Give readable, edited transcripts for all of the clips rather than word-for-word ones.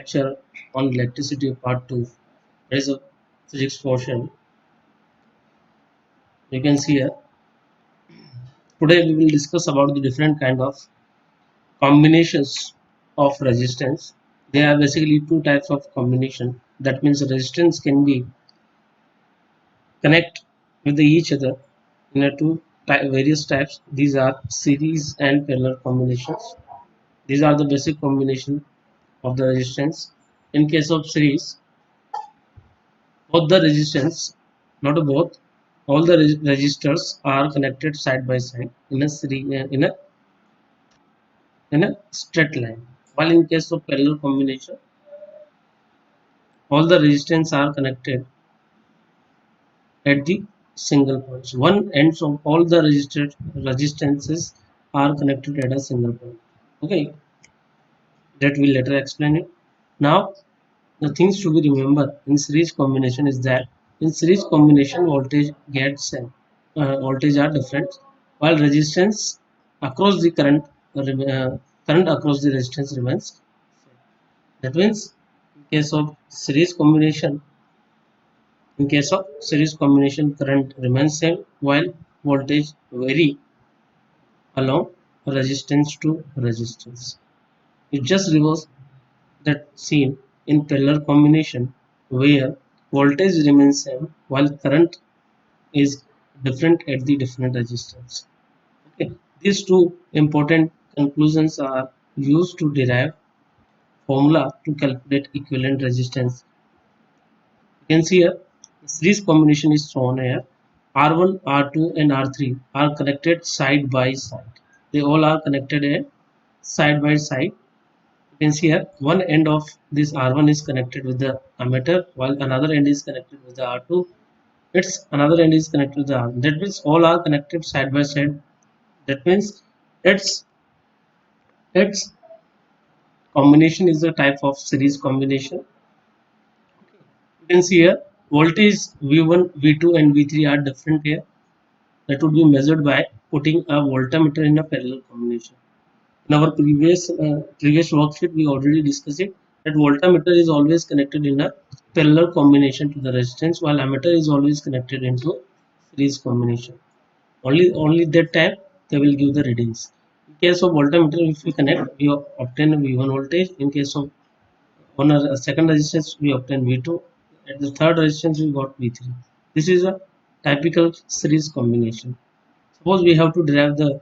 lecture on electricity part 2. There is a physics portion. You can see here. Today we will discuss about the different kind of combinations of resistance. There are basically two types of combination. That means resistance can be connect with each other in a various types. These are series and parallel combinations. These are the basic combination of the resistance. In case of series, both the resistance, not both, all the resistors are connected side by side in a series in a straight line. While in case of parallel combination, all the resistance are connected at the single points. One ends of all the resistances are connected at a single point. Okay, that will later explain it. Now, the things to be remembered in series combination is that in series combination voltage are different, while resistance across the current across the resistance remains. That means in case of series combination, current remains same while voltage vary along resistance to resistance. It just reverse that seen in parallel combination where voltage remains same while current is different at the different resistance. Okay. These two important conclusions are used to derive formula to calculate equivalent resistance. You can see here series combination is shown here. R1, R2 and R3 are connected side by side. They all are connected here side by side. You can see here one end of this R1 is connected with the ammeter while another end is connected with the R2. Its another end is connected with the R1. That means all are connected side by side. That means its its combination is a type of series combination. You can see here voltage V1, V2 and V3 are different here. That would be measured by putting a voltmeter in a parallel combination. In our previous worksheet, we already discussed it that voltmeter is always connected in a parallel combination to the resistance, while ammeter is always connected into series combination. Only that time they will give the readings. In case of voltmeter, if we connect, we obtain V1 voltage. In case of on a second resistance, we obtain V2. At the third resistance, we got V3. This is a typical series combination. Suppose we have to derive the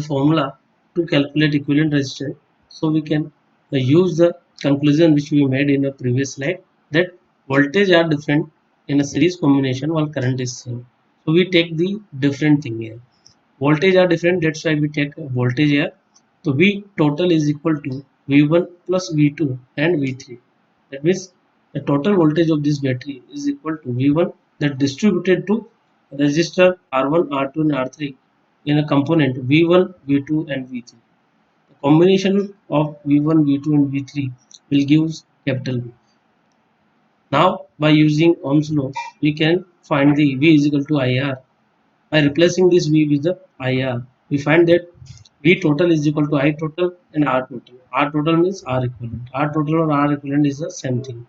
formula to calculate equivalent resistance. So we can use the conclusion which we made in the previous slide that voltage are different in a series combination while current is same. So we take the different thing here. Voltage are different, that's why we take voltage here. So V total is equal to V1 plus V2 and V3. That means the total voltage of this battery is equal to V1 that distributed to resistor R1, R2 and R3 in a component V1, V2 and V3. The combination of V1, V2 and V3 will give capital V. Now by using Ohm's law, we can find the V is equal to IR. By replacing this V with the IR, we find that V total is equal to I total and R total. R total means R equivalent. R total or R equivalent is the same thing.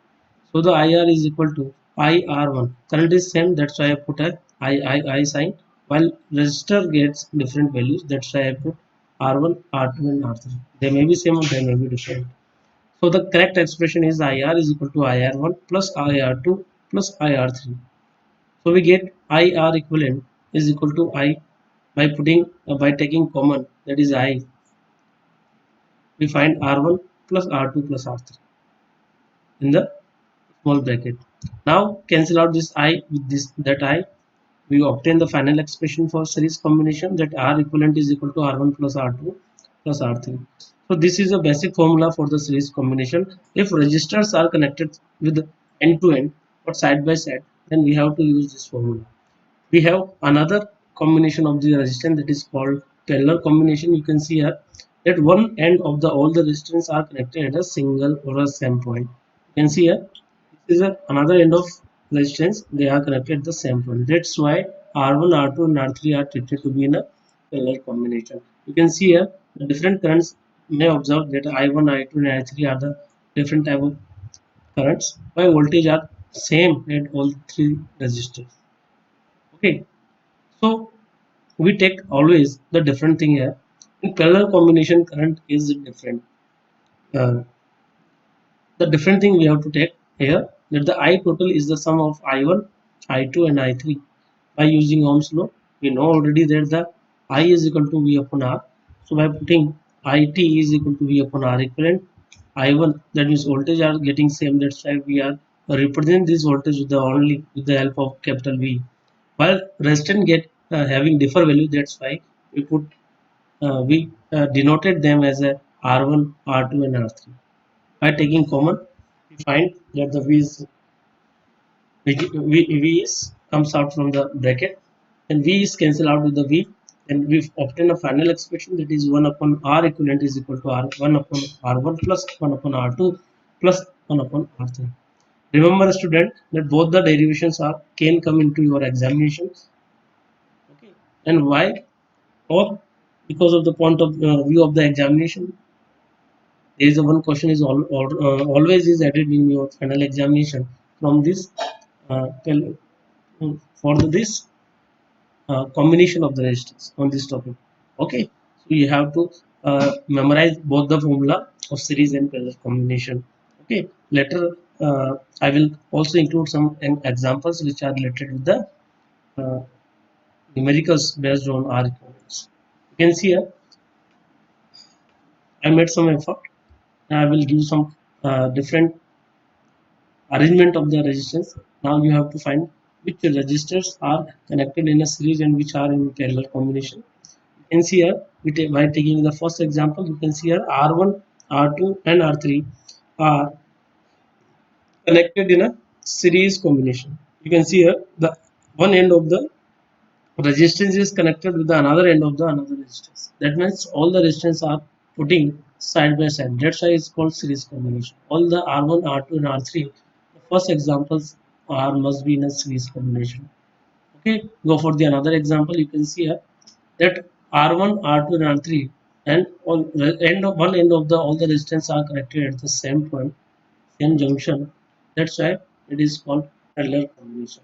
So the IR is equal to IR1. Current is same, that's why I put a I sign. While resistor gets different values, that's why I put R1, R2 and R3. They may be same or they may be different. So the correct expression is IR is equal to IR1 plus IR2 plus IR3. So we get IR equivalent is equal to I by taking common, that is I. We find R1 plus R2 plus R3 in the small bracket. Now cancel out this I with that I. We obtain the final expression for series combination that R equivalent is equal to R1 plus R2 plus R3. So this is a basic formula for the series combination. If resistors are connected with end to end or side by side, then we have to use this formula. We have another combination of the resistance that is called parallel combination. You can see here that one end of all the resistance are connected at a single or a same point. You can see here this is another end of resistance, they are connected at the same point. That's why R1, R2 and R3 are treated to be in a parallel combination. You can see here the different currents may observe that I1, I2 and I3 are the different type of currents, while voltage are same at all three resistors. Okay, so we take always the different thing here. In parallel combination, current is different. Uh, the different thing we have to take here, that the I total is the sum of I1, I2 and I3. By using Ohm's law, we know already that the I is equal to V upon R. So by putting IT is equal to V upon R equivalent, I1, that means voltage are getting same, that's why we are represent this voltage with the only with the help of capital V. While resistant get having different value, that's why we denoted them as a R1, R2 and R3. By taking common, we find that the V is comes out from the bracket, and V is cancelled out with the V, and we obtain a final expression, that is 1 upon R equivalent is equal to R 1 upon R1 plus 1 upon R2 plus 1 upon R3. Remember, student, that both the derivations are can come into your examinations. Okay, and why? Or because of the point of view of the examination, there is a one question is always is added in your final examination from this for this combination of the resistors on this topic. Okay, so you have to memorize both the formula of series and parallel combination. Okay, later I will also include some examples which are related with the uh, numericals based on R equivalents. You can see here I made some effort. I will give some different arrangement of the resistance. Now you have to find which resistors are connected in a series and which are in parallel combination. You can see here, by taking the first example, you can see here R1, R2 and R3 are connected in a series combination. You can see here the one end of the resistance is connected with the another end of the another resistance. That means all the resistance are putting side by side. That's why it's called series combination. All the R1, R2 and R3, the first examples are must be in a series combination. Okay, go for the another example. You can see here that R1, R2 and R3 and all end of one end of the all the resistance are connected at the same point, same junction. That's why it is called parallel combination.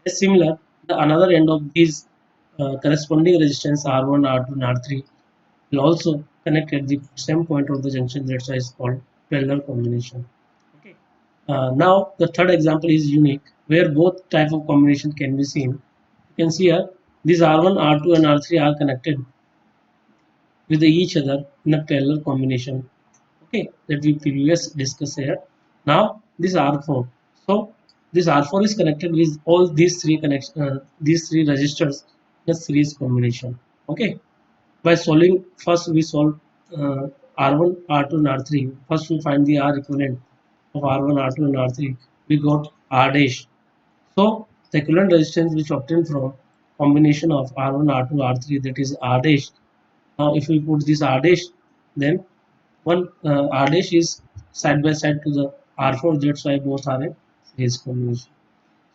Similar, the another end of these corresponding resistance R1, R2 and R3 will also connect at the same point of the junction. That's why it's called parallel combination. Okay. Now the third example is unique, where both type of combination can be seen. You can see here these R1, R2 and R3 are connected with each other in a parallel combination. Okay, that we previously discussed here. Now this R4, so this R4 is connected with all these three resistors in a series combination. Okay, by solving, first we solve R1, R2 and R3. First we find the R equivalent of R1, R2 and R3. We got R dash. So the equivalent resistance which obtained from combination of R1, R2, R3, that is R dash. Now if we put this R dash, then one R dash is side by side to the R4, that's why both are a series combination.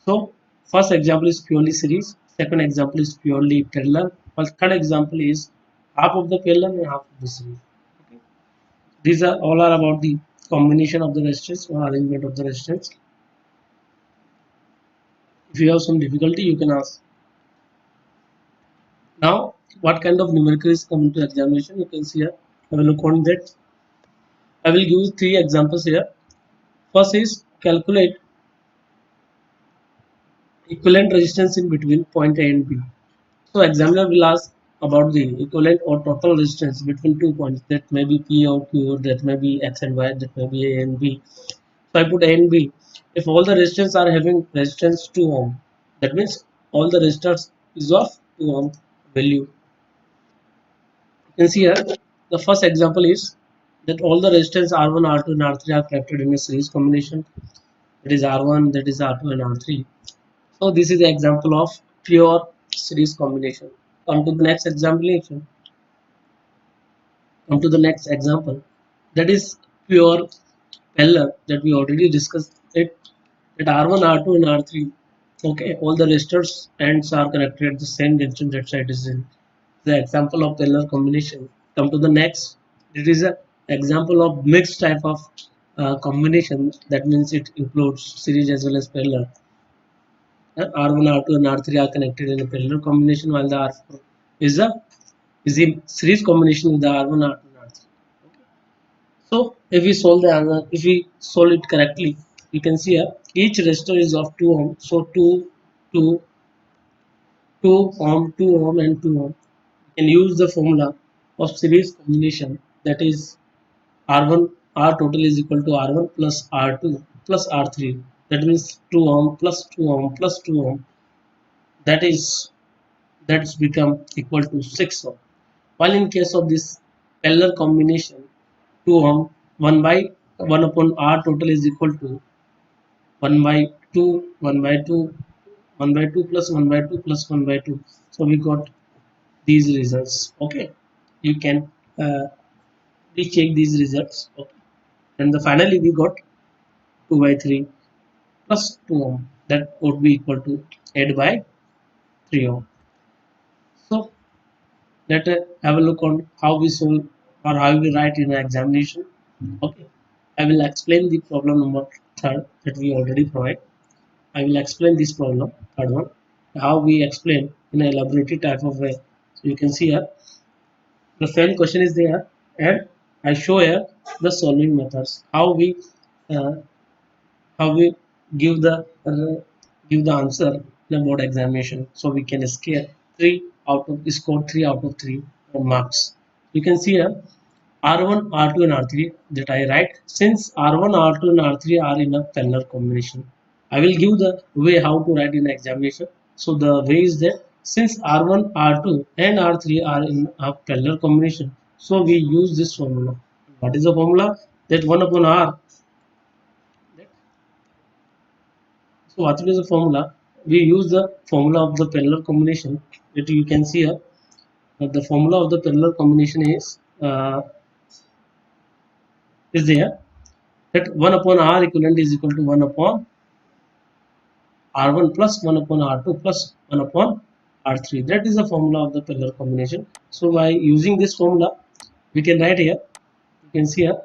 So first example is purely series, second example is purely parallel, while third example is half of the parallel and half of the series. Okay. These are all are about the combination of the resistors or arrangement of the resistors. If you have some difficulty, you can ask. Now, what kind of numericals come into examination? You can see here. I will look on that. I will give three examples here. First is calculate equivalent resistance in between point A and B. So examiner will ask about the equivalent or total resistance between 2 points, that may be P or Q, that may be X and Y, that may be A and B. So I put A and B. If all the resistors are having resistance 2 ohm, that means all the resistors is of 2 ohm value. You can see here the first example is that all the resistance R1, R2 and R3 are connected in a series combination. That is R1, that is R2 and R3. So this is the example of pure series combination. Come to the next examination. Come to the next example. That is pure parallel, that we already discussed it. That R1, R2 and R3. Okay, all the resistors ends are connected at the same junction. That side is in the example of parallel combination. Come to the next. It is a example of mixed type of combination, that means it includes series as well as parallel. R1, R2 and R3 are connected in a parallel combination, while the R4 is a is in series combination with the R1, R2 and R3. So if we solve the answer, if we solve it correctly, you can see here each resistor is of 2 ohm. So 2, 2 ohm, 2 ohm and 2 ohm. You can use the formula of series combination, that is R1 R total is equal to R1 plus R2 plus R3. That means 2 ohm plus 2 ohm plus 2 ohm. That's become equal to 6 ohm. While in case of this parallel combination, 2 ohm 1 by 1 upon R total is equal to 1 by 2, 1 by 2, 1 by 2 plus 1 by 2 plus 1 by 2. So we got these results. Okay, you can uh, recheck these results. Okay, and finally we got 2 by 3 plus 2 ohm, that would be equal to 8 by 3 ohm. So let us have a look on how we solve or how we write in an examination. Okay, I will explain the problem number third that we already provide. I will explain this problem, third one, how we explain in a laboratory type of way. So you can see here the same question is there, and I show here the solving methods. Uh, how we give the answer in a board examination, so we can scale 3 marks. You can see here R1, R2 and R3 that I write, since R1, R2 and R3 are in a parallel combination. I will give the way how to write in examination. So the way is that since R1, R2 and R3 are in a parallel combination, so we use this formula. What is the formula? That 1 upon R. So what is the formula? We use the formula of the parallel combination. That you can see here. The formula of the parallel combination is there, that 1 upon R equivalent is equal to 1 upon R1 plus 1 upon R2 plus 1 upon R3. That is the formula of the parallel combination. So by using this formula, we can write here. You can see here.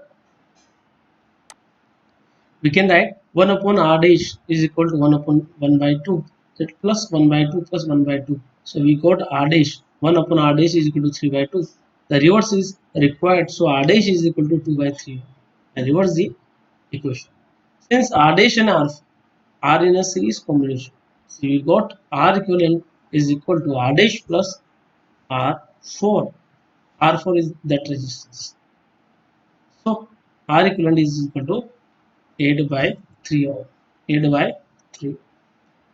We can write 1 upon R dash is equal to 1 upon 1 by 2. That plus 1 by 2 plus 1 by 2. So we got R dash. 1 upon R dash is equal to 3 by 2. The reverse is required. So R dash is equal to 2 by 3. And reverse the equation. Since R dash and R are in a series combination, so we got R equivalent is equal to R dash plus R4. R4 is that resistance. So R equivalent is equal to 8 by 3 or 8 by 3. You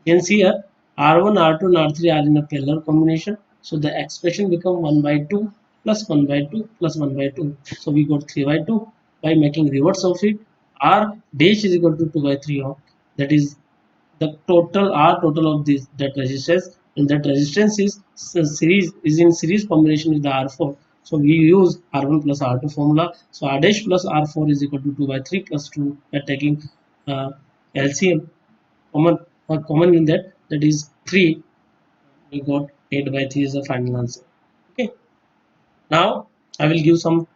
can see here R1, R2 and R3 are in a parallel combination. So the expression become 1 by 2 plus 1 by 2 plus 1 by 2. So we got 3 by 2. By making reverse of it, R dash is equal to 2 by 3 of, that is the total R total of this that resistance, and that resistance is in series combination with the R4. So we use R1 plus R2 formula. So R dash plus R4 is equal to 2 by 3 plus 2 by taking uh, LCM common in that is 3. We got 8 by 3 is the final answer. Okay, now I will give uh, some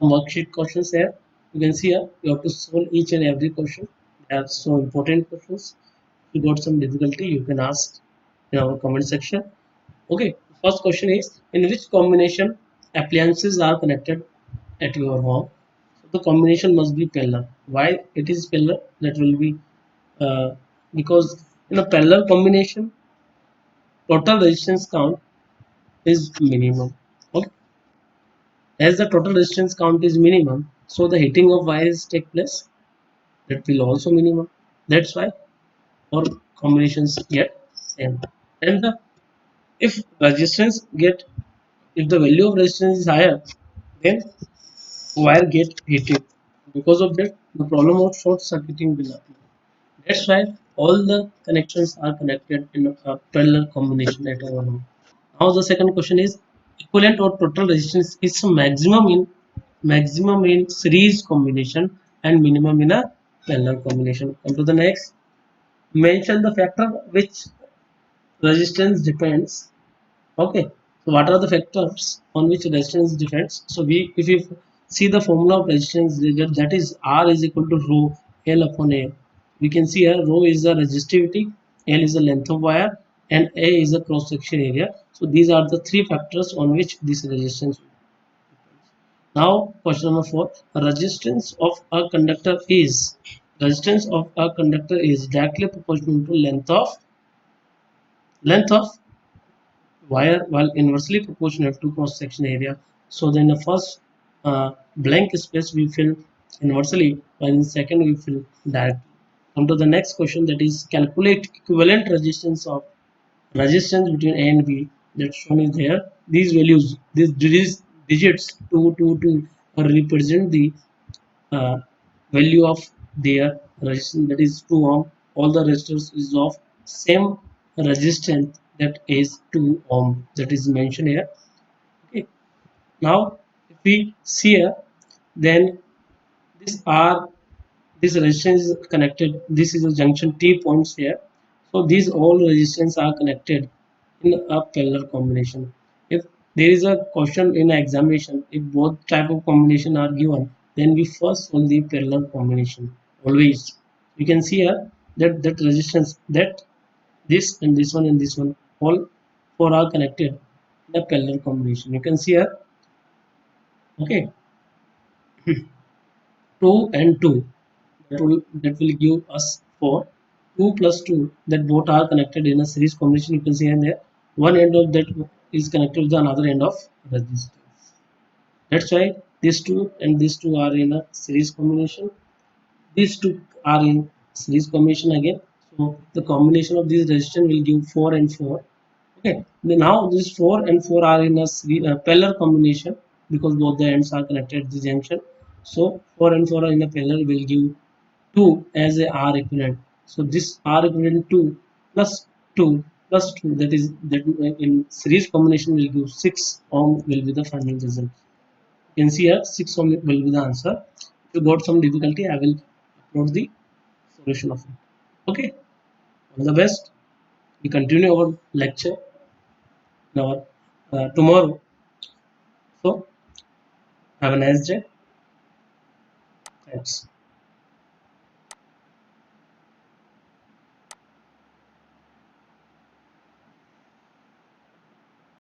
worksheet questions here. You can see here you have to solve each and every question. They are so important questions. If you got some difficulty, you can ask in our comment section. Okay, first question is, in which combination appliances are connected at your home? So the combination must be parallel. Why it is parallel? That will be because in a parallel combination, total resistance count is minimum. Okay, as the total resistance count is minimum, so the heating of wires take place. That will also minimum. That's why our combinations get same. And if resistance get if the value of resistance is higher, then wire get heated. Because of that, the problem of short circuiting will appear. That's why all the connections are connected in a parallel combination at our home. Now the second question is, equivalent or total resistance is maximum in series combination and minimum in a parallel combination. Come to the next. Mention the factor which resistance depends. Okay. So what are the factors on which resistance depends? So if you see the formula of resistance, that is R is equal to rho L upon A. We can see here rho is the resistivity, L is the length of wire, and A is the cross section area. So these are the three factors on which this resistance. Now question number 4. Resistance of a conductor is directly proportional to length of wire, while inversely proportional to cross section area. So then the first blank space we fill inversely, while in second we fill directly. Come to the next question, that is calculate equivalent resistance between A and B. That shown is there. These values, these digits 2 represent the uh, value of their resistance, that is 2 ohm. All the resistors is of same resistance, that is 2 ohm, that is mentioned here. Okay. Now if we see here, then this R, this resistance is connected, this is a junction T points here. So these all resistance are connected in a parallel combination. If there is a question in examination, if both type of combination are given, then we first solve the parallel combination always. You can see here that resistance, that this and this one and this one, all four are connected in a parallel combination. You can see here. Okay. 2 and 2, that will give us 4. 2 plus 2, that both are connected in a series combination. You can see in there one end of that is connected with the another end of resistance. That's why these two and these two are in a series combination. These two are in series combination again. So the combination of these resistance will give 4 and 4. Okay. Now these 4 and 4 are in a parallel combination, because both the ends are connected at the junction. So 4 and 4 are in a parallel will give 2 as a R equivalent. So this R equivalent 2 plus 2 plus 2, that is that in series combination will give 6 ohm will be the final result. You can see here 6 ohm will be the answer. If you got some difficulty, I will upload the solution of it. Okay. All the best. We continue our lecture in our tomorrow. So have a nice day. Thanks.